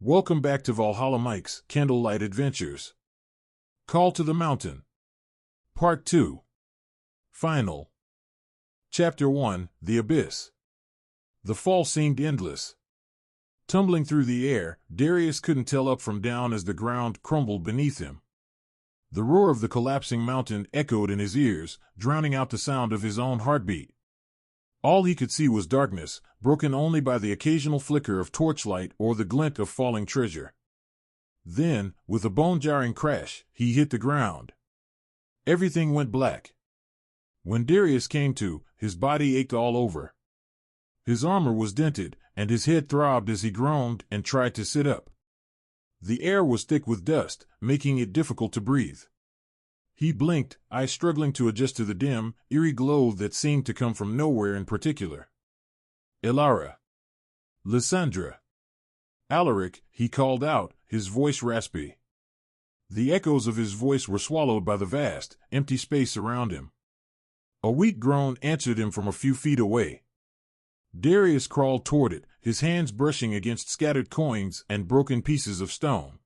Welcome back to Valhalla Mike's Candlelight Adventures. Call to the Mountain. Part 2. Final. Chapter 1, The Abyss. The fall seemed endless. Tumbling through the air, Darius couldn't tell up from down as the ground crumbled beneath him. The roar of the collapsing mountain echoed in his ears, drowning out the sound of his own heartbeat. All he could see was darkness, broken only by the occasional flicker of torchlight or the glint of falling treasure. Then, with a bone-jarring crash, he hit the ground. Everything went black. When Darius came to, his body ached all over. His armor was dented, and his head throbbed as he groaned and tried to sit up. The air was thick with dust, making it difficult to breathe. He blinked, eyes struggling to adjust to the dim, eerie glow that seemed to come from nowhere in particular. Ilara. Lysandra. Alaric, he called out, his voice raspy. The echoes of his voice were swallowed by the vast, empty space around him. A weak groan answered him from a few feet away. Darius crawled toward it, his hands brushing against scattered coins and broken pieces of stone.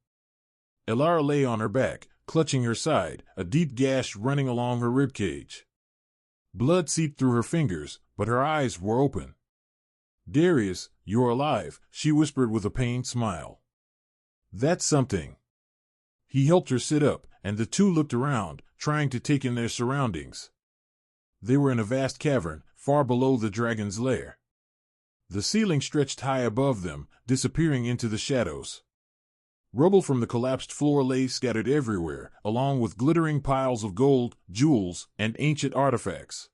Ilara lay on her back, clutching her side, a deep gash running along her ribcage. Blood seeped through her fingers, but her eyes were open. "Darius, you're alive," she whispered with a pained smile. "That's something." He helped her sit up, and the two looked around, trying to take in their surroundings. They were in a vast cavern, far below the dragon's lair. The ceiling stretched high above them, disappearing into the shadows. Rubble from the collapsed floor lay scattered everywhere, along with glittering piles of gold, jewels, and ancient artifacts.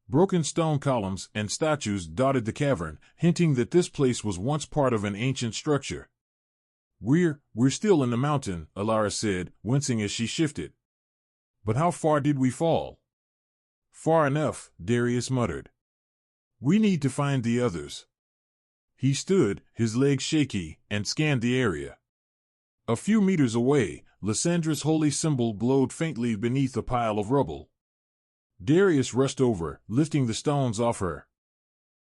Broken stone columns and statues dotted the cavern, hinting that this place was once part of an ancient structure. We're still in the mountain," Ilara said, wincing as she shifted. "But how far did we fall?" "Far enough," Darius muttered. "We need to find the others." He stood, his legs shaky, and scanned the area. A few meters away, Lysandra's holy symbol glowed faintly beneath a pile of rubble. Darius rushed over, lifting the stones off her.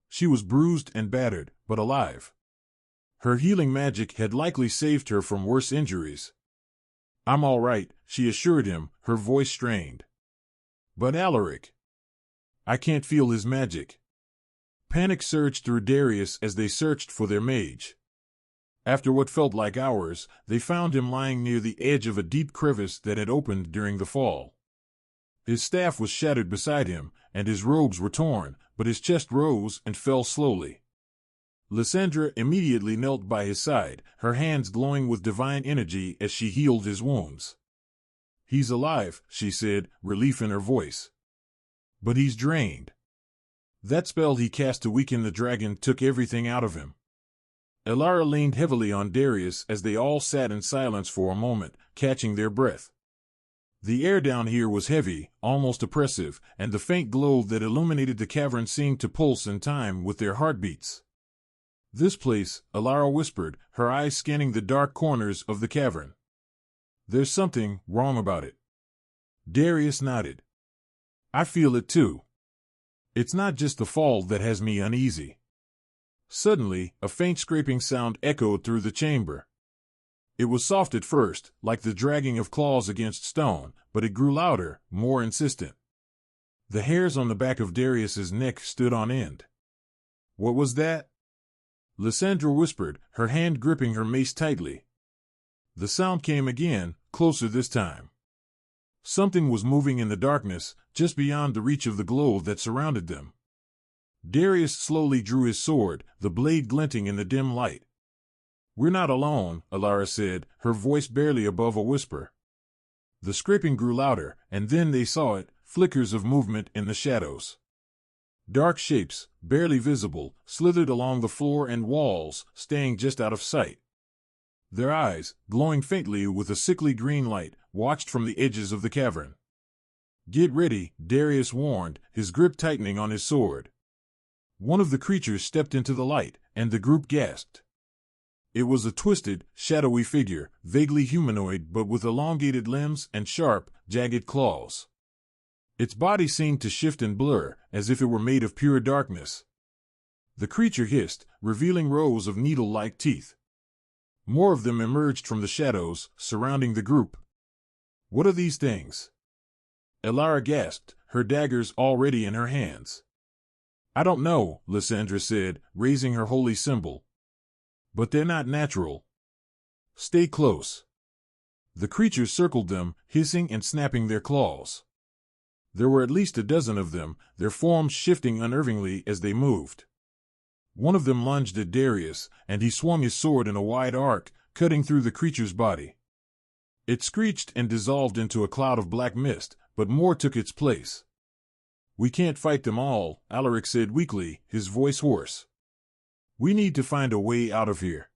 She was bruised and battered, but alive. Her healing magic had likely saved her from worse injuries. "I'm all right," she assured him, her voice strained. "But Alaric, I can't feel his magic." Panic surged through Darius as they searched for their mage. After what felt like hours, they found him lying near the edge of a deep crevice that had opened during the fall. His staff was shattered beside him, and his robes were torn, but his chest rose and fell slowly. Lysandra immediately knelt by his side, her hands glowing with divine energy as she healed his wounds. "He's alive," she said, relief in her voice. "But he's drained. That spell he cast to weaken the dragon took everything out of him." Ilara leaned heavily on Darius as they all sat in silence for a moment, catching their breath. The air down here was heavy, almost oppressive, and the faint glow that illuminated the cavern seemed to pulse in time with their heartbeats. "This place," Ilara whispered, her eyes scanning the dark corners of the cavern. "There's something wrong about it." Darius nodded. "I feel it too. It's not just the fall that has me uneasy." Suddenly, a faint scraping sound echoed through the chamber. It was soft at first, like the dragging of claws against stone, but it grew louder, more insistent. The hairs on the back of Darius's neck stood on end. "What was that?" Lysandra whispered, her hand gripping her mace tightly. The sound came again, closer this time. Something was moving in the darkness, just beyond the reach of the glow that surrounded them. Darius slowly drew his sword, the blade glinting in the dim light. "We're not alone," Ilara said, her voice barely above a whisper. The scraping grew louder, and then they saw it, flickers of movement in the shadows. Dark shapes, barely visible, slithered along the floor and walls, staying just out of sight. Their eyes, glowing faintly with a sickly green light, watched from the edges of the cavern. "Get ready," Darius warned, his grip tightening on his sword. One of the creatures stepped into the light, and the group gasped. It was a twisted, shadowy figure, vaguely humanoid but with elongated limbs and sharp, jagged claws. Its body seemed to shift and blur, as if it were made of pure darkness. The creature hissed, revealing rows of needle-like teeth. More of them emerged from the shadows, surrounding the group. "What are these things?" Elara gasped, her daggers already in her hands. "I don't know," Lysandra said, raising her holy symbol. "But they're not natural. Stay close." The creatures circled them, hissing and snapping their claws. There were at least a dozen of them, their forms shifting unnervingly as they moved. One of them lunged at Darius, and he swung his sword in a wide arc, cutting through the creature's body. It screeched and dissolved into a cloud of black mist, but more took its place. "We can't fight them all," Alaric said weakly, his voice hoarse. "We need to find a way out of here."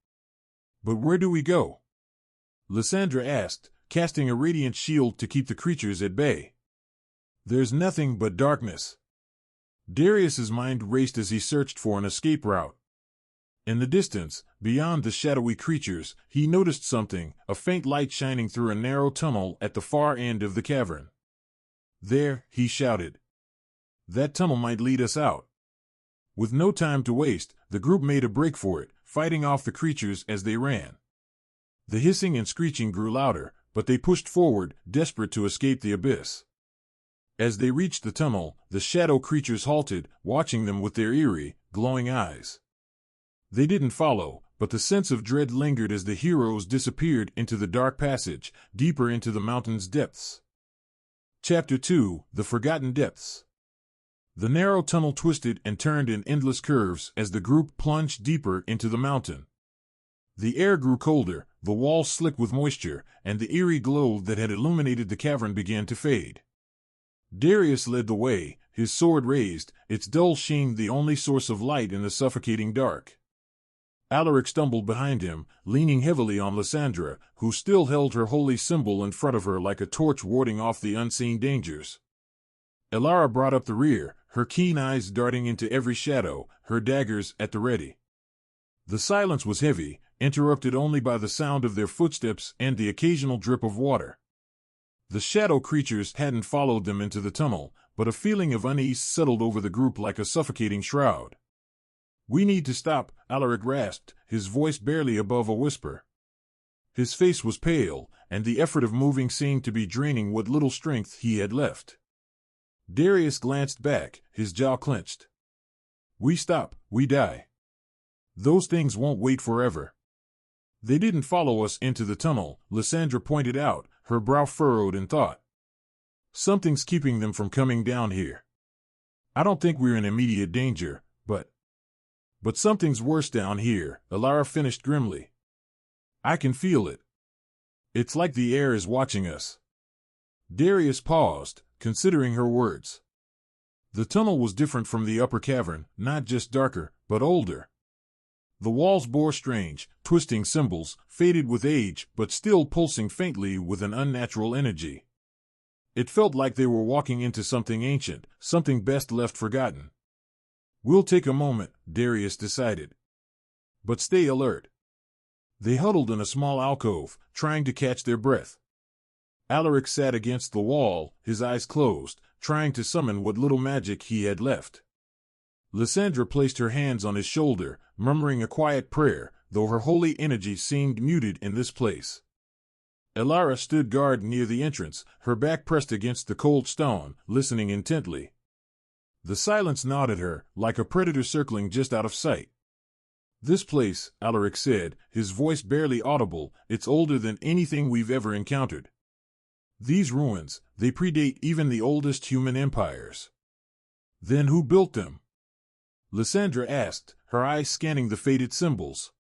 "But where do we go?" Lysandra asked, casting a radiant shield to keep the creatures at bay. "There's nothing but darkness." Darius's mind raced as he searched for an escape route. In the distance, beyond the shadowy creatures, he noticed something, a faint light shining through a narrow tunnel at the far end of the cavern. "There," he shouted. "That tunnel might lead us out." With no time to waste, the group made a break for it, fighting off the creatures as they ran. The hissing and screeching grew louder, but they pushed forward, desperate to escape the abyss. As they reached the tunnel, the shadow creatures halted, watching them with their eerie, glowing eyes. They didn't follow, but the sense of dread lingered as the heroes disappeared into the dark passage, deeper into the mountain's depths. Chapter 2: The Forgotten Depths. The narrow tunnel twisted and turned in endless curves as the group plunged deeper into the mountain. The air grew colder, the walls slick with moisture, and the eerie glow that had illuminated the cavern began to fade. Darius led the way, his sword raised, its dull sheen the only source of light in the suffocating dark. Alaric stumbled behind him, leaning heavily on Lysandra, who still held her holy symbol in front of her like a torch warding off the unseen dangers. Elara brought up the rear, her keen eyes darting into every shadow, her daggers at the ready. The silence was heavy, interrupted only by the sound of their footsteps and the occasional drip of water. The shadow creatures hadn't followed them into the tunnel, but a feeling of unease settled over the group like a suffocating shroud. "We need to stop," Alaric rasped, his voice barely above a whisper. His face was pale, and the effort of moving seemed to be draining what little strength he had left. Darius glanced back, his jaw clenched. "We stop, we die. Those things won't wait forever." "They didn't follow us into the tunnel," Lysandra pointed out, her brow furrowed in thought. "Something's keeping them from coming down here. I don't think we're in immediate danger, but something's worse down here," Elara finished grimly. "I can feel it. It's like the air is watching us." Darius paused, considering her words. The tunnel was different from the upper cavern, not just darker, but older. The walls bore strange, twisting symbols, faded with age but still pulsing faintly with an unnatural energy. It felt like they were walking into something ancient, something best left forgotten. "We'll take a moment," Darius decided. "But stay alert." They huddled in a small alcove, trying to catch their breath. Alaric sat against the wall, his eyes closed, trying to summon what little magic he had left. Lysandra placed her hands on his shoulder, murmuring a quiet prayer, though her holy energy seemed muted in this place. Elara stood guard near the entrance, her back pressed against the cold stone, listening intently. The silence gnawed at her, like a predator circling just out of sight. "This place," Alaric said, his voice barely audible, "it's older than anything we've ever encountered. These ruins, they predate even the oldest human empires." "Then who built them?" Lysandra asked, her eyes scanning the faded symbols.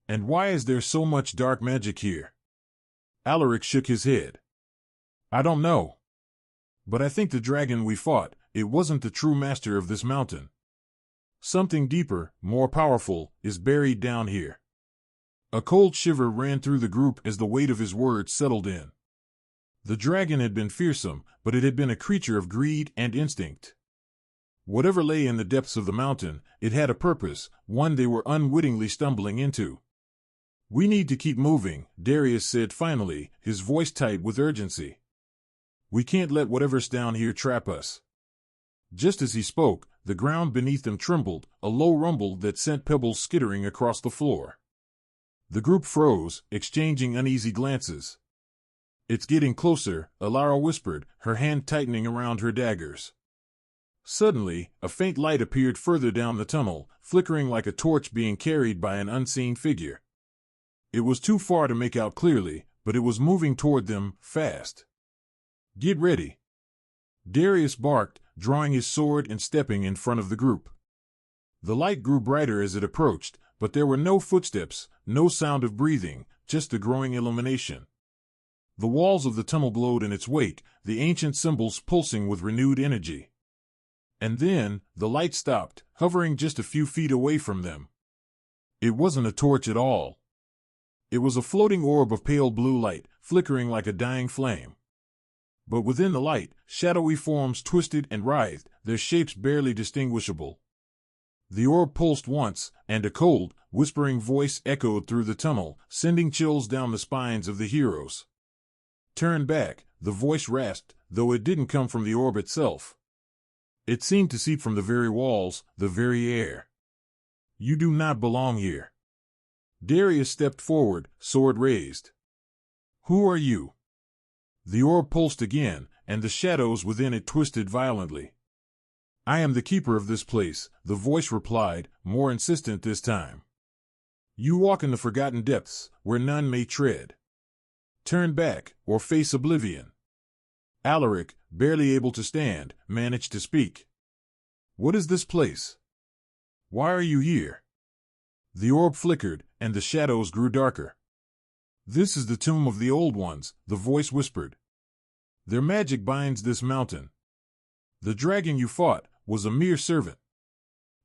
"And why is there so much dark magic here?" Alaric shook his head. "I don't know. But I think the dragon we fought, it wasn't the true master of this mountain. Something deeper, more powerful, is buried down here." A cold shiver ran through the group as the weight of his words settled in. The dragon had been fearsome, but it had been a creature of greed and instinct. Whatever lay in the depths of the mountain, it had a purpose, one they were unwittingly stumbling into. "We need to keep moving," Darius said finally, his voice tight with urgency. "We can't let whatever's down here trap us." Just as he spoke, the ground beneath them trembled, a low rumble that sent pebbles skittering across the floor. The group froze, exchanging uneasy glances. "It's getting closer," Alara whispered, her hand tightening around her daggers. Suddenly, a faint light appeared further down the tunnel, flickering like a torch being carried by an unseen figure. It was too far to make out clearly, but it was moving toward them, fast. "Get ready," Darius barked, drawing his sword and stepping in front of the group. The light grew brighter as it approached, but there were no footsteps, no sound of breathing, just a growing illumination. The walls of the tunnel glowed in its wake, the ancient symbols pulsing with renewed energy. And then, the light stopped, hovering just a few feet away from them. It wasn't a torch at all. It was a floating orb of pale blue light, flickering like a dying flame. But within the light, shadowy forms twisted and writhed, their shapes barely distinguishable. The orb pulsed once, and a cold, whispering voice echoed through the tunnel, sending chills down the spines of the heroes. "Turn back," the voice rasped, though it didn't come from the orb itself. It seemed to seep from the very walls, the very air. "You do not belong here." Darius stepped forward, sword raised. "Who are you?" The orb pulsed again, and the shadows within it twisted violently. "I am the keeper of this place," the voice replied, more insistent this time. "You walk in the forgotten depths, where none may tread. Turn back, or face oblivion." Alaric, barely able to stand, managed to speak. "What is this place? Why are you here?" The orb flickered, and the shadows grew darker. "This is the tomb of the old ones," the voice whispered. "Their magic binds this mountain. The dragon you fought was a mere servant.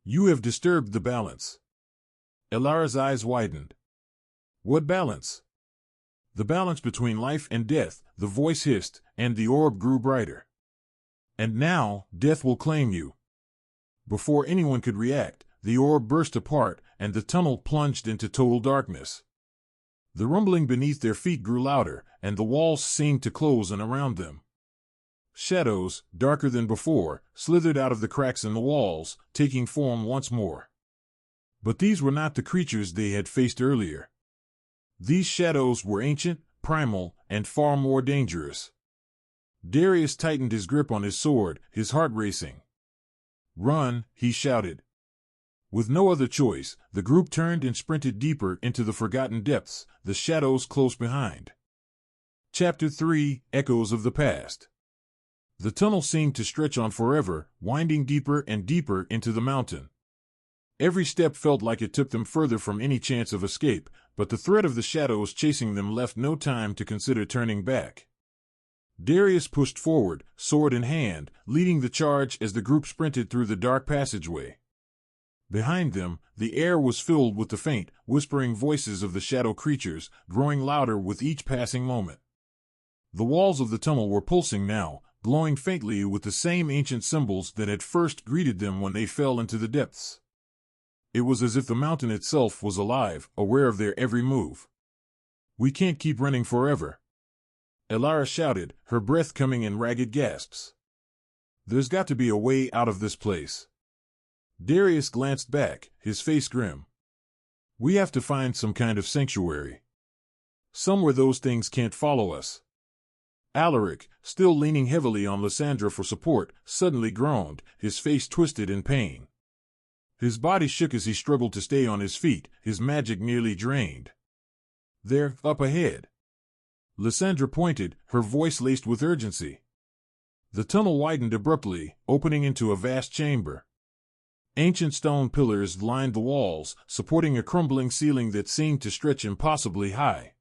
You have disturbed the balance." Elara's eyes widened. "What balance?" "The balance between life and death," the voice hissed, and the orb grew brighter. "And now, death will claim you." Before anyone could react, the orb burst apart, and the tunnel plunged into total darkness. The rumbling beneath their feet grew louder, and the walls seemed to close in around them. Shadows, darker than before, slithered out of the cracks in the walls, taking form once more. But these were not the creatures they had faced earlier. These shadows were ancient, primal, and far more dangerous. Darius tightened his grip on his sword, his heart racing. "Run," he shouted. With no other choice, the group turned and sprinted deeper into the forgotten depths, the shadows close behind. Chapter 3: Echoes of the Past. The tunnel seemed to stretch on forever, winding deeper and deeper into the mountain. Every step felt like it took them further from any chance of escape, but the threat of the shadows chasing them left no time to consider turning back. Darius pushed forward, sword in hand, leading the charge as the group sprinted through the dark passageway. Behind them, the air was filled with the faint, whispering voices of the shadow creatures, growing louder with each passing moment. The walls of the tunnel were pulsing now, glowing faintly with the same ancient symbols that had first greeted them when they fell into the depths. It was as if the mountain itself was alive, aware of their every move. "We can't keep running forever," Elara shouted, her breath coming in ragged gasps. "There's got to be a way out of this place." Darius glanced back, his face grim. "We have to find some kind of sanctuary. Somewhere those things can't follow us." Alaric, still leaning heavily on Lysandra for support, suddenly groaned, his face twisted in pain. His body shook as he struggled to stay on his feet, his magic nearly drained. "They're up ahead." Lysandra pointed, her voice laced with urgency. The tunnel widened abruptly, opening into a vast chamber. Ancient stone pillars lined the walls, supporting a crumbling ceiling that seemed to stretch impossibly high.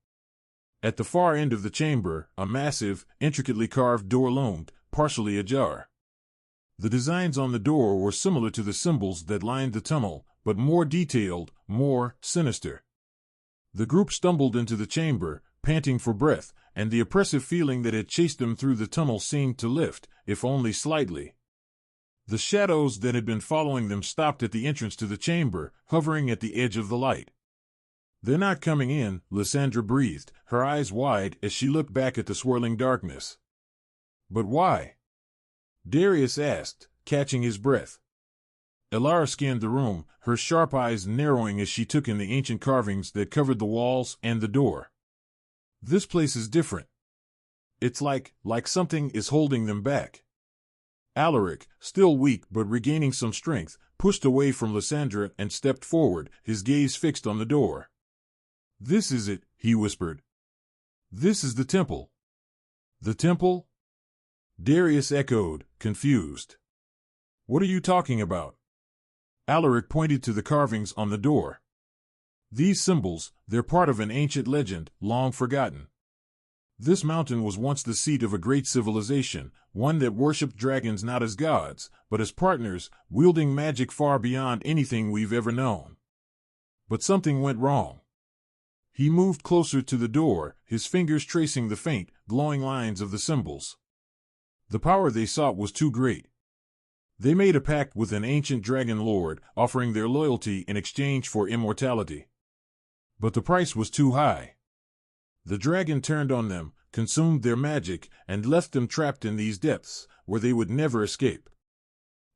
At the far end of the chamber, a massive, intricately carved door loomed, partially ajar. The designs on the door were similar to the symbols that lined the tunnel, but more detailed, more sinister. The group stumbled into the chamber, panting for breath, and the oppressive feeling that had chased them through the tunnel seemed to lift, if only slightly. The shadows that had been following them stopped at the entrance to the chamber, hovering at the edge of the light. "They're not coming in," Lysandra breathed, her eyes wide as she looked back at the swirling darkness. "But why?" Darius asked, catching his breath. Elara scanned the room, her sharp eyes narrowing as she took in the ancient carvings that covered the walls and the door. This place is different. It's like something is holding them back. Alaric, still weak but regaining some strength, pushed away from Lysandra and stepped forward, his gaze fixed on the door. "This is it," he whispered. "This is the temple." "The temple?" Darius echoed, confused. "What are you talking about?" Alaric pointed to the carvings on the door. "These symbols, they're part of an ancient legend, long forgotten. This mountain was once the seat of a great civilization, one that worshipped dragons not as gods, but as partners, wielding magic far beyond anything we've ever known. But something went wrong." He moved closer to the door, his fingers tracing the faint, glowing lines of the symbols. The power they sought was too great. They made a pact with an ancient dragon lord, offering their loyalty in exchange for immortality. But the price was too high. The dragon turned on them, consumed their magic, and left them trapped in these depths, where they would never escape.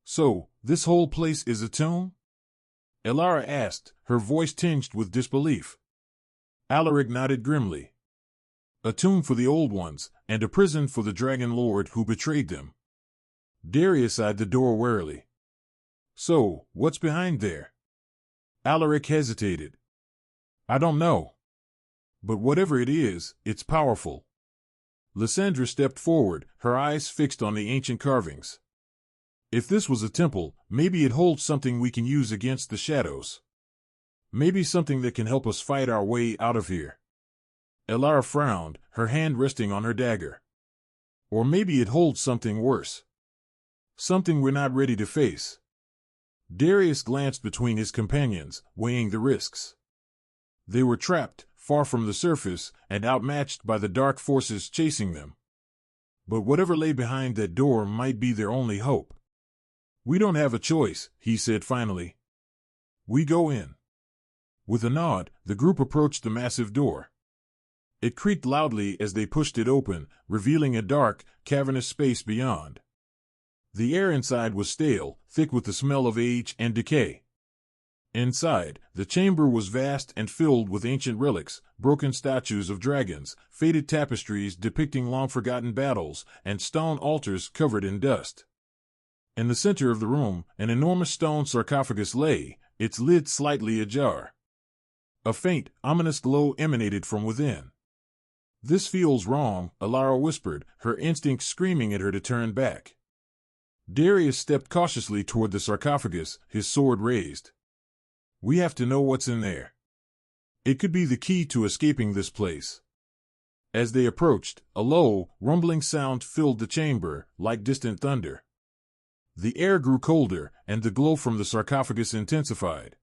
"So, this whole place is a tomb?" Elara asked, her voice tinged with disbelief. Alaric nodded grimly. "A tomb for the old ones, and a prison for the dragon lord who betrayed them." Darius eyed the door warily. "So, what's behind there?" Alaric hesitated. "I don't know. But whatever it is, it's powerful." Lysandra stepped forward, her eyes fixed on the ancient carvings. "If this was a temple, maybe it holds something we can use against the shadows. Maybe something that can help us fight our way out of here." Elara frowned, her hand resting on her dagger. "Or maybe it holds something worse. Something we're not ready to face." Darius glanced between his companions, weighing the risks. They were trapped, far from the surface, and outmatched by the dark forces chasing them. But whatever lay behind that door might be their only hope. "We don't have a choice," he said finally. "We go in." With a nod, the group approached the massive door. It creaked loudly as they pushed it open, revealing a dark, cavernous space beyond. The air inside was stale, thick with the smell of age and decay. Inside, the chamber was vast and filled with ancient relics, broken statues of dragons, faded tapestries depicting long-forgotten battles, and stone altars covered in dust. In the center of the room, an enormous stone sarcophagus lay, its lid slightly ajar. A faint, ominous glow emanated from within. "This feels wrong," Elara whispered, her instincts screaming at her to turn back. Darius stepped cautiously toward the sarcophagus, his sword raised. "We have to know what's in there. It could be the key to escaping this place." As they approached, a low, rumbling sound filled the chamber, like distant thunder. The air grew colder, and the glow from the sarcophagus intensified.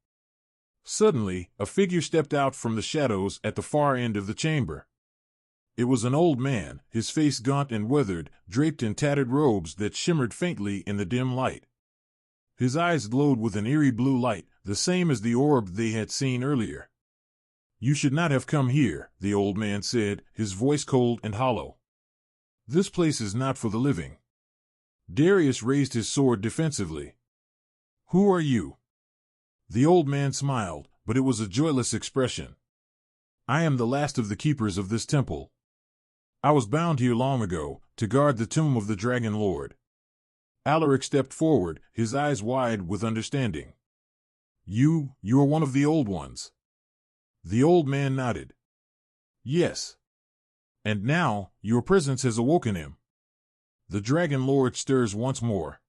Suddenly, a figure stepped out from the shadows at the far end of the chamber. It was an old man, his face gaunt and weathered, draped in tattered robes that shimmered faintly in the dim light. His eyes glowed with an eerie blue light, the same as the orb they had seen earlier. "You should not have come here," the old man said, his voice cold and hollow. "This place is not for the living." Darius raised his sword defensively. "Who are you?" The old man smiled, but it was a joyless expression. "I am the last of the keepers of this temple. I was bound here long ago, to guard the tomb of the Dragon Lord." Alaric stepped forward, his eyes wide with understanding. You are one of the old ones." The old man nodded. "Yes. And now, your presence has awoken him. The Dragon Lord stirs once more."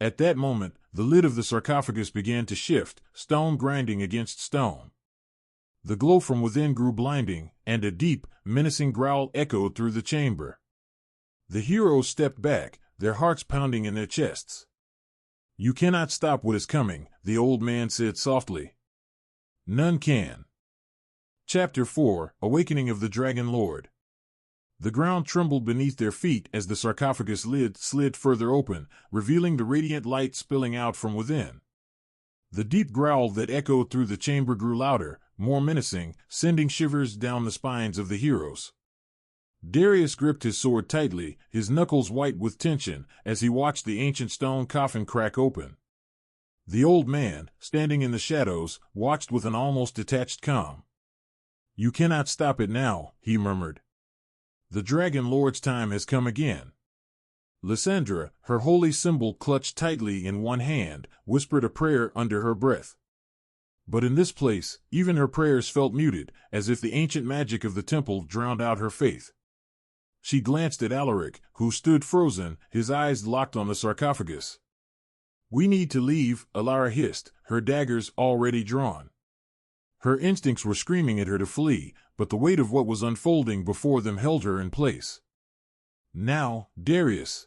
At that moment, the lid of the sarcophagus began to shift, stone grinding against stone. The glow from within grew blinding, and a deep, menacing growl echoed through the chamber. The heroes stepped back, their hearts pounding in their chests. "You cannot stop what is coming," the old man said softly. "None can." Chapter 4: Awakening of the Dragon Lord. The ground trembled beneath their feet as the sarcophagus lid slid further open, revealing the radiant light spilling out from within. The deep growl that echoed through the chamber grew louder, more menacing, sending shivers down the spines of the heroes. Darius gripped his sword tightly, his knuckles white with tension, as he watched the ancient stone coffin crack open. The old man, standing in the shadows, watched with an almost detached calm. "You cannot stop it now," he murmured. "The Dragon Lord's time has come again." Lysandra, her holy symbol clutched tightly in one hand, whispered a prayer under her breath. But in this place, even her prayers felt muted, as if the ancient magic of the temple drowned out her faith. She glanced at Alaric, who stood frozen, his eyes locked on the sarcophagus. "We need to leave," Alara hissed, her daggers already drawn. Her instincts were screaming at her to flee, but the weight of what was unfolding before them held her in place. "Now, Darius."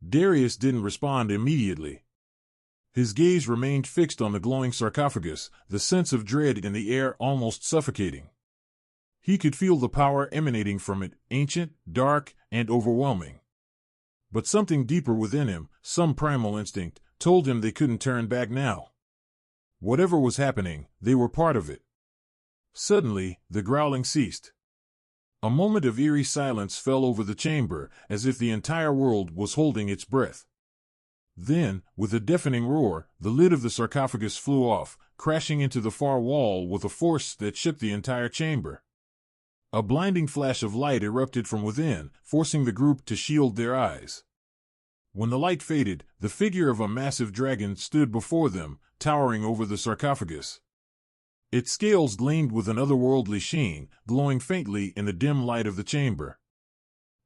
Darius didn't respond immediately. His gaze remained fixed on the glowing sarcophagus, the sense of dread in the air almost suffocating. He could feel the power emanating from it, ancient, dark, and overwhelming. But something deeper within him, some primal instinct, told him they couldn't turn back now. Whatever was happening, they were part of it. Suddenly, the growling ceased. A moment of eerie silence fell over the chamber, as if the entire world was holding its breath. Then, with a deafening roar, the lid of the sarcophagus flew off, crashing into the far wall with a force that shook the entire chamber. A blinding flash of light erupted from within, forcing the group to shield their eyes. When the light faded, the figure of a massive dragon stood before them, towering over the sarcophagus. Its scales gleamed with an otherworldly sheen, glowing faintly in the dim light of the chamber.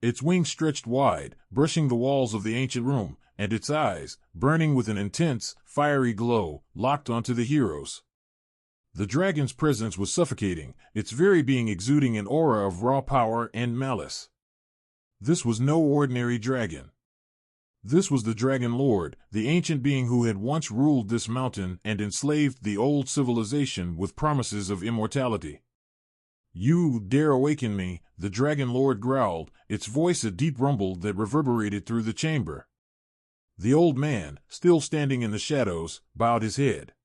Its wings stretched wide, brushing the walls of the ancient room, and its eyes, burning with an intense, fiery glow, locked onto the heroes. The dragon's presence was suffocating, its very being exuding an aura of raw power and malice. This was no ordinary dragon. This was the Dragon Lord, the ancient being who had once ruled this mountain and enslaved the old civilization with promises of immortality. "You dare awaken me," the Dragon Lord growled, its voice a deep rumble that reverberated through the chamber. The old man, still standing in the shadows, bowed his head.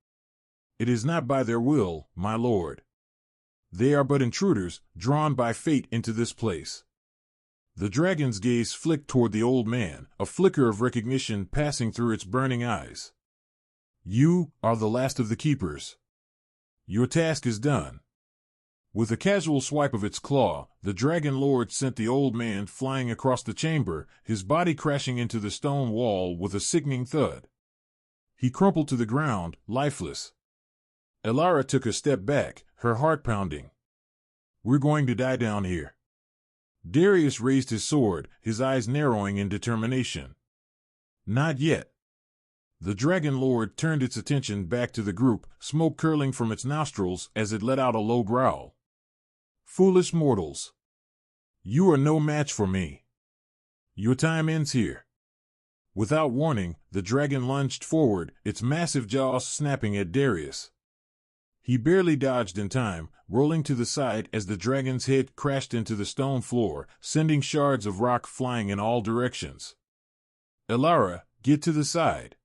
"It is not by their will, my lord. They are but intruders, drawn by fate into this place." The dragon's gaze flicked toward the old man, a flicker of recognition passing through its burning eyes. "You are the last of the keepers. Your task is done." With a casual swipe of its claw, the Dragon Lord sent the old man flying across the chamber, his body crashing into the stone wall with a sickening thud. He crumpled to the ground, lifeless. Alara took a step back, her heart pounding. "We're going to die down here." Darius raised his sword, his eyes narrowing in determination. "Not yet." The Dragon Lord turned its attention back to the group, smoke curling from its nostrils as it let out a low growl. "Foolish mortals. You are no match for me. Your time ends here." Without warning, the dragon lunged forward, its massive jaws snapping at Darius. He barely dodged in time, rolling to the side as the dragon's head crashed into the stone floor, sending shards of rock flying in all directions. "Alara, get to the side!"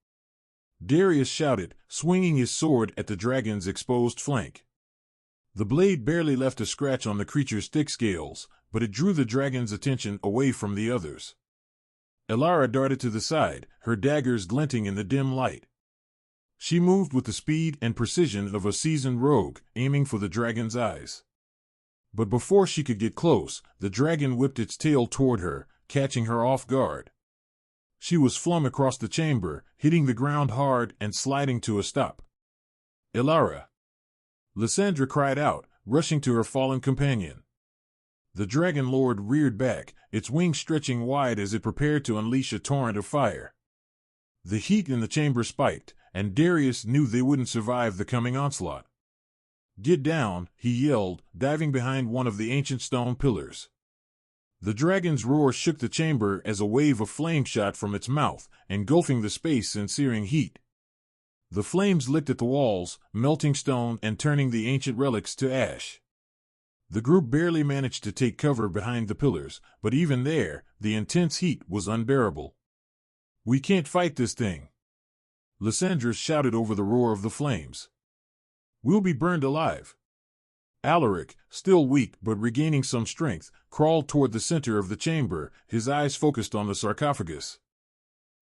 Darius shouted, swinging his sword at the dragon's exposed flank. The blade barely left a scratch on the creature's thick scales, but it drew the dragon's attention away from the others. Alara darted to the side, her daggers glinting in the dim light. She moved with the speed and precision of a seasoned rogue, aiming for the dragon's eyes. But before she could get close, the dragon whipped its tail toward her, catching her off guard. She was flung across the chamber, hitting the ground hard and sliding to a stop. "Alara!" Lysandra cried out, rushing to her fallen companion. The Dragon Lord reared back, its wings stretching wide as it prepared to unleash a torrent of fire. The heat in the chamber spiked, and Darius knew they wouldn't survive the coming onslaught. "Get down," he yelled, diving behind one of the ancient stone pillars. The dragon's roar shook the chamber as a wave of flame shot from its mouth, engulfing the space in searing heat. The flames licked at the walls, melting stone and turning the ancient relics to ash. The group barely managed to take cover behind the pillars, but even there, the intense heat was unbearable. "We can't fight this thing," Lysandra shouted over the roar of the flames. "We'll be burned alive." Alaric, still weak but regaining some strength, crawled toward the center of the chamber, his eyes focused on the sarcophagus.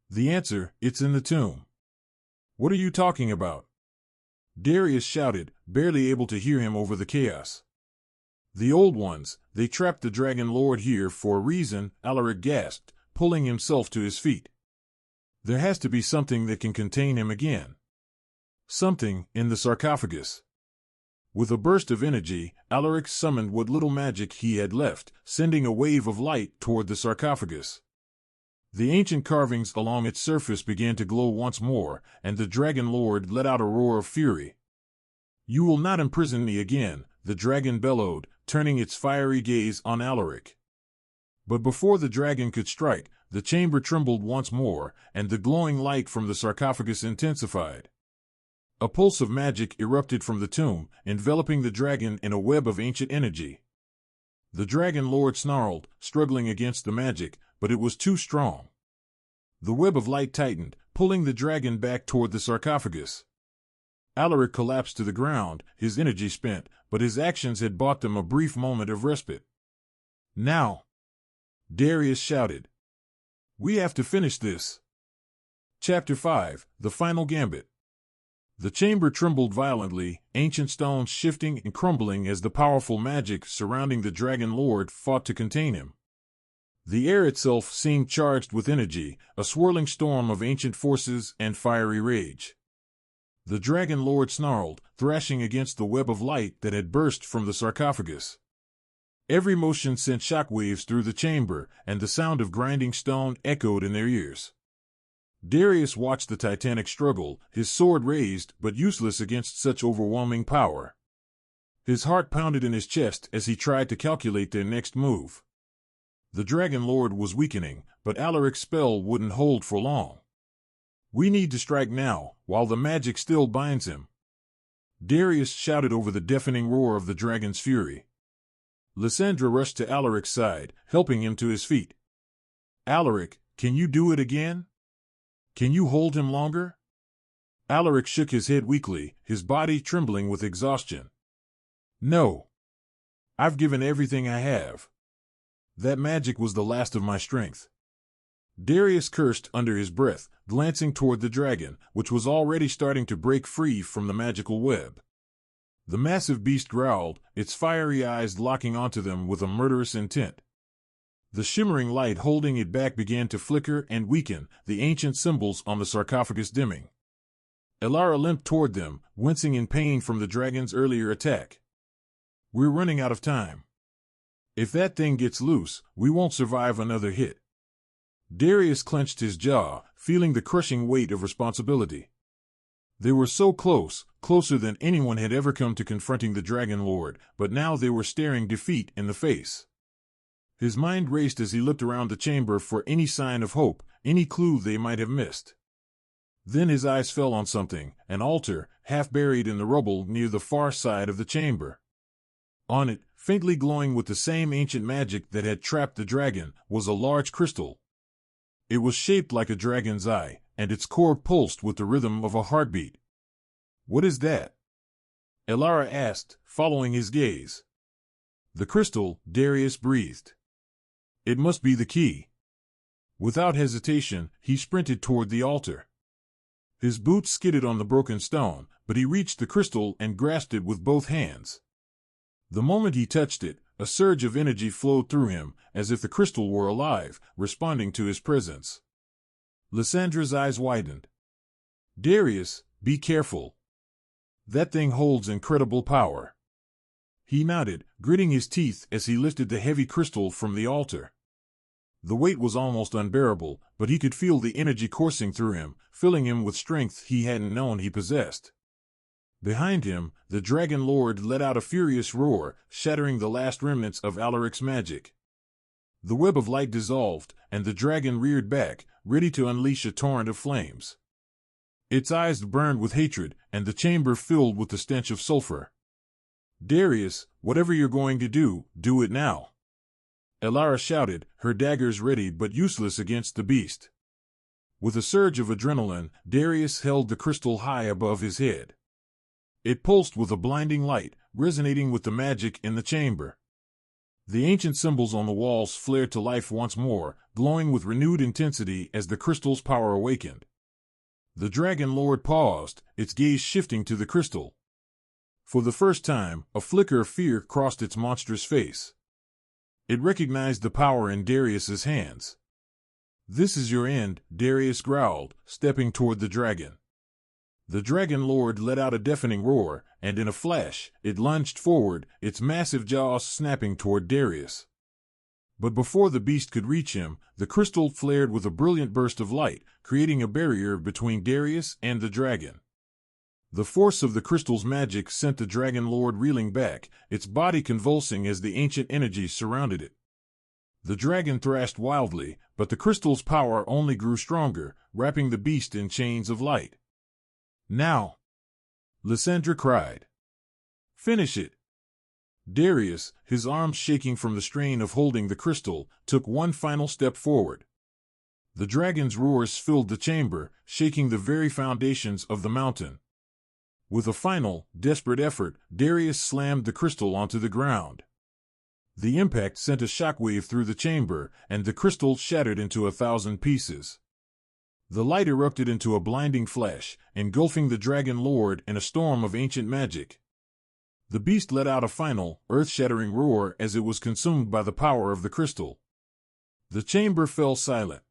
"The answer, it's in the tomb." What are you talking about? Darius shouted, barely able to hear him over the chaos. The old ones, they trapped the Dragon Lord here for a reason, Alaric gasped, pulling himself to his feet. There has to be something that can contain him again. Something in the sarcophagus. With a burst of energy, Alaric summoned what little magic he had left, sending a wave of light toward the sarcophagus. The ancient carvings along its surface began to glow once more, and the Dragon Lord let out a roar of fury. You will not imprison me again, the dragon bellowed, turning its fiery gaze on Alaric. But before the dragon could strike, the chamber trembled once more, and the glowing light from the sarcophagus intensified. A pulse of magic erupted from the tomb, enveloping the dragon in a web of ancient energy. The Dragon Lord snarled, struggling against the magic, but it was too strong. The web of light tightened, pulling the dragon back toward the sarcophagus. Alaric collapsed to the ground, his energy spent, but his actions had bought them a brief moment of respite. Now! Darius shouted. We have to finish this. Chapter 5, The Final Gambit. The chamber trembled violently, ancient stones shifting and crumbling as the powerful magic surrounding the Dragon Lord fought to contain him. The air itself seemed charged with energy, a swirling storm of ancient forces and fiery rage. The Dragon Lord snarled, thrashing against the web of light that had burst from the sarcophagus. Every motion sent shockwaves through the chamber, and the sound of grinding stone echoed in their ears. Darius watched the titanic struggle, his sword raised but useless against such overwhelming power. His heart pounded in his chest as he tried to calculate their next move. The Dragon Lord was weakening, but Alaric's spell wouldn't hold for long. We need to strike now, while the magic still binds him. Darius shouted over the deafening roar of the dragon's fury. Lysandra rushed to Alaric's side, helping him to his feet. Alaric, can you do it again? Can you hold him longer? Alaric shook his head weakly, his body trembling with exhaustion. No. I've given everything I have. That magic was the last of my strength. Darius cursed under his breath, glancing toward the dragon, which was already starting to break free from the magical web. The massive beast growled, its fiery eyes locking onto them with a murderous intent. The shimmering light holding it back began to flicker and weaken, the ancient symbols on the sarcophagus dimming. Elara limped toward them, wincing in pain from the dragon's earlier attack. We're running out of time. If that thing gets loose, we won't survive another hit. Darius clenched his jaw, feeling the crushing weight of responsibility. They were so close, closer than anyone had ever come to confronting the Dragon Lord, but now they were staring defeat in the face. His mind raced as he looked around the chamber for any sign of hope, any clue they might have missed. Then his eyes fell on something, an altar, half buried in the rubble near the far side of the chamber. On it, faintly glowing with the same ancient magic that had trapped the dragon, was a large crystal. It was shaped like a dragon's eye, and its core pulsed with the rhythm of a heartbeat. What is that? Elara asked, following his gaze. The crystal, Darius breathed. It must be the key. Without hesitation, he sprinted toward the altar. His boots skidded on the broken stone, but he reached the crystal and grasped it with both hands. The moment he touched it, a surge of energy flowed through him, as if the crystal were alive, responding to his presence. Lysandra's eyes widened. Darius, be careful. That thing holds incredible power. He nodded, gritting his teeth as he lifted the heavy crystal from the altar. The weight was almost unbearable, but he could feel the energy coursing through him, filling him with strength he hadn't known he possessed. Behind him, the Dragon Lord let out a furious roar, shattering the last remnants of Alaric's magic. The web of light dissolved, and the dragon reared back, ready to unleash a torrent of flames. Its eyes burned with hatred, and the chamber filled with the stench of sulfur. Darius, whatever you're going to do it now. Elara shouted, her daggers ready but useless against the beast. With a surge of adrenaline, Darius held the crystal high above his head. It pulsed with a blinding light, resonating with the magic in the chamber. The ancient symbols on the walls flared to life once more, glowing with renewed intensity as the crystal's power awakened. The Dragon Lord paused, its gaze shifting to the crystal. For the first time, a flicker of fear crossed its monstrous face. It recognized the power in Darius's hands. "This is your end," Darius growled, stepping toward the dragon. The Dragon Lord let out a deafening roar, and in a flash, it lunged forward, its massive jaws snapping toward Darius. But before the beast could reach him, the crystal flared with a brilliant burst of light, creating a barrier between Darius and the dragon. The force of the crystal's magic sent the Dragon Lord reeling back, its body convulsing as the ancient energy surrounded it. The dragon thrashed wildly, but the crystal's power only grew stronger, wrapping the beast in chains of light. "Now!" Lysandra cried. "Finish it!" Darius, his arms shaking from the strain of holding the crystal, took one final step forward. The dragon's roars filled the chamber, shaking the very foundations of the mountain. With a final, desperate effort, Darius slammed the crystal onto the ground. The impact sent a shockwave through the chamber, and the crystal shattered into 1,000 pieces. The light erupted into a blinding flash, engulfing the Dragon Lord in a storm of ancient magic. The beast let out a final, earth-shattering roar as it was consumed by the power of the crystal. The chamber fell silent.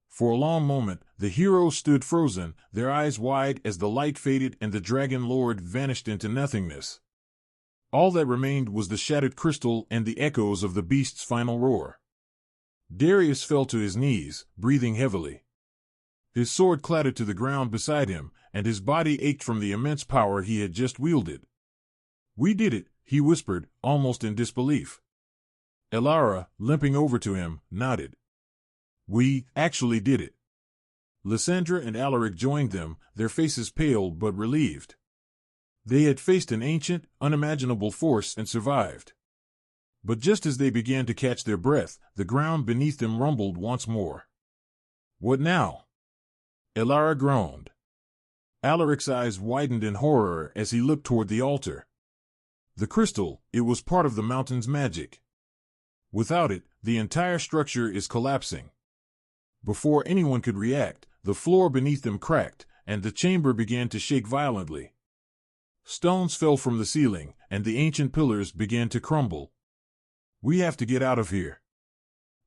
For a long moment, the heroes stood frozen, their eyes wide as the light faded and the Dragon Lord vanished into nothingness. All that remained was the shattered crystal and the echoes of the beast's final roar. Darius fell to his knees, breathing heavily. His sword clattered to the ground beside him, and his body ached from the immense power he had just wielded. "We did it," he whispered, almost in disbelief. Elara, limping over to him, nodded. "We actually did it." Lysandra and Alaric joined them, their faces pale but relieved. They had faced an ancient, unimaginable force and survived. But just as they began to catch their breath, the ground beneath them rumbled once more. "What now?" Elara groaned. Alaric's eyes widened in horror as he looked toward the altar. The crystal, it was part of the mountain's magic. Without it, the entire structure is collapsing. Before anyone could react, the floor beneath them cracked, and the chamber began to shake violently. Stones fell from the ceiling, and the ancient pillars began to crumble. "We have to get out of here,"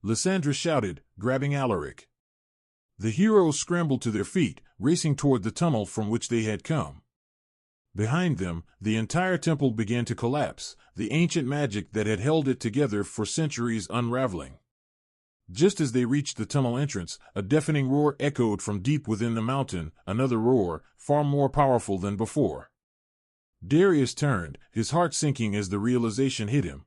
Lysandra shouted, grabbing Alaric. The heroes scrambled to their feet, racing toward the tunnel from which they had come. Behind them, the entire temple began to collapse, the ancient magic that had held it together for centuries unraveling. Just as they reached the tunnel entrance, a deafening roar echoed from deep within the mountain, another roar, far more powerful than before. Darius turned, his heart sinking as the realization hit him.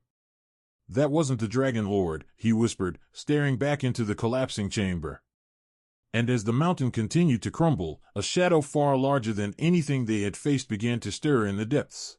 "That wasn't the Dragon Lord," he whispered, staring back into the collapsing chamber. And as the mountain continued to crumble, a shadow far larger than anything they had faced began to stir in the depths.